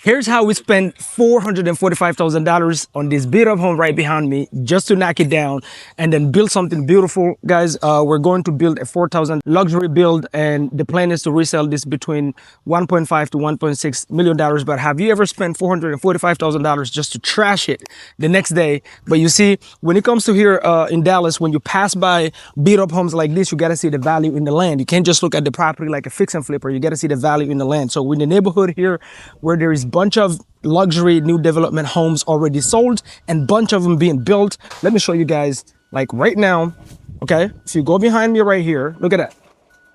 Here's how we spent $445,000 on this beat up home right behind me just to knock it down and then build something beautiful. Guys, we're going to build a 4,000 luxury build, and the plan is to resell this between 1.5 to 1.6 million dollars. But have you ever spent $445,000 just to trash it the next day? But you see, when it comes to here in Dallas, when you pass by beat up homes like this, you got to see the value in the land. You can't just look at the property like a fix and flipper. You got to see the value in the land. So in the neighborhood here where there is bunch of luxury new development homes already sold and bunch of them being built, let me show you guys like right now. Okay, if you go behind me right here, look at that.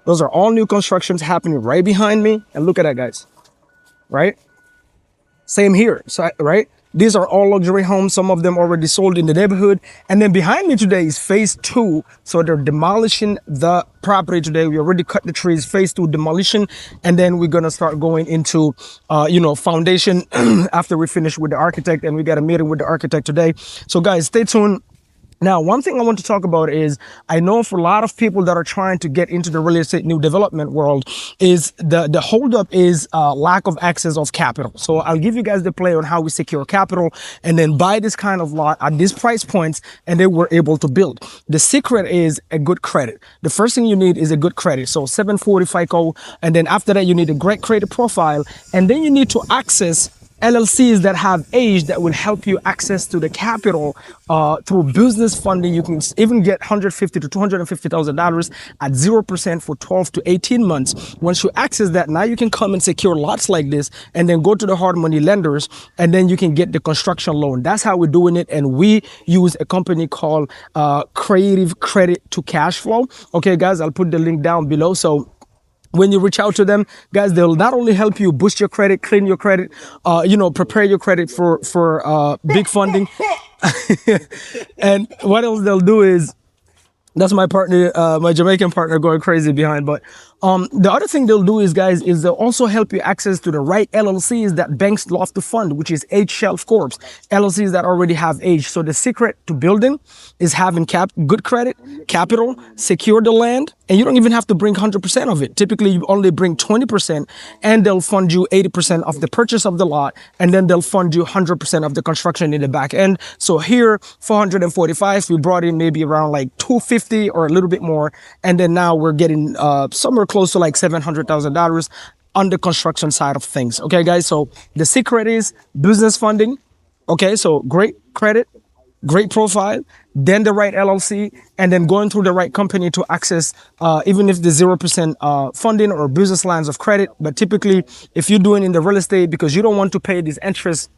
Those are all new constructions happening right behind me, and look at that, guys. Right, same here. So right, these are all luxury homes, some of them already sold in the neighborhood. And then behind me today is phase 2. So they're demolishing the property today. We already cut the trees, phase 2 demolition. And then we're going to start going into, foundation after we finish with the architect. And we got a meeting with the architect today. So guys, stay tuned. Now, one thing I want to talk about is, I know for a lot of people that are trying to get into the real estate new development world, is the holdup is lack of access of capital. So I'll give you guys the play on how we secure capital and then buy this kind of lot at these price points, and then we're able to build. The secret is a good credit. The first thing you need is a good credit. So 740 FICO, and then after that you need a great credit profile, and then you need to access LLCs that have age that will help you access to the capital through business funding. You can even get $150,000 to $250,000 at 0% for 12 to 18 months. Once you access that, now you can come and secure lots like this and then go to the hard money lenders, and then you can get the construction loan. That's how we're doing it. And we use a company called Creative Credit to Cash Flow. Okay, guys, I'll put the link down below. So when you reach out to them, guys, they'll not only help you boost your credit, clean your credit, prepare your credit for big funding. And what else they'll do is, that's my partner, my Jamaican partner going crazy behind. But the other thing they'll do is, guys, is they'll also help you access to the right LLCs that banks love to fund, which is age shelf corps, LLCs that already have age. So the secret to building is having good credit, capital, secure the land, and you don't even have to bring 100% of it. Typically, you only bring 20%, and they'll fund you 80% of the purchase of the lot, and then they'll fund you 100% of the construction in the back end. So here, 445, we brought in maybe around like 250 or a little bit more, and then now we're getting somewhere close to like $700,000 on the construction side of things. Okay, guys, so the secret is business funding. Okay, so great credit, great profile, then the right LLC, and then going through the right company to access even if the 0% funding or business lines of credit. But typically, if you're doing in the real estate, because you don't want to pay these interest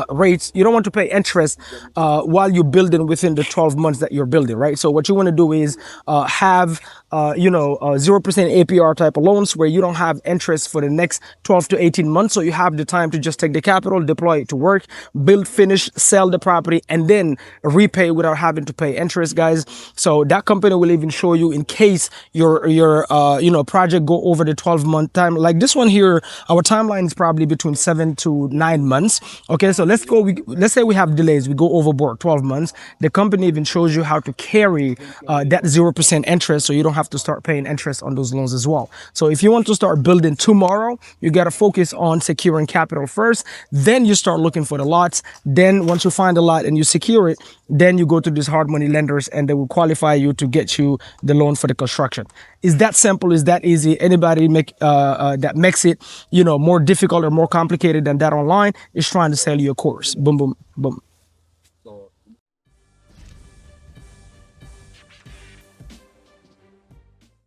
rates, you don't want to pay interest while you're building within the 12 months that you're building, right? So what you want to do is have 0% APR type of loans where you don't have interest for the next 12 to 18 months. So you have the time to just take the capital, deploy it to work, build, finish, sell the property, and then repay without having to pay interest, guys. So that company will even show you in case your project go over the 12-month time. Like this one here, our timeline is probably between 7 to 9 months. Okay, so let's say we have delays, we go overboard 12 months. The company even shows you how to carry that 0% interest, so you don't have to start paying interest on those loans as well. So if you want to start building tomorrow, you got to focus on securing capital first. Then you start looking for the lots. Then once you find a lot and you secure it, then you go to these hard money lenders, and they will qualify you to get you the loan for the construction. Is that simple? Is that easy? Anybody that makes it more difficult or more complicated than that online is trying to sell you a course. Boom, boom, boom.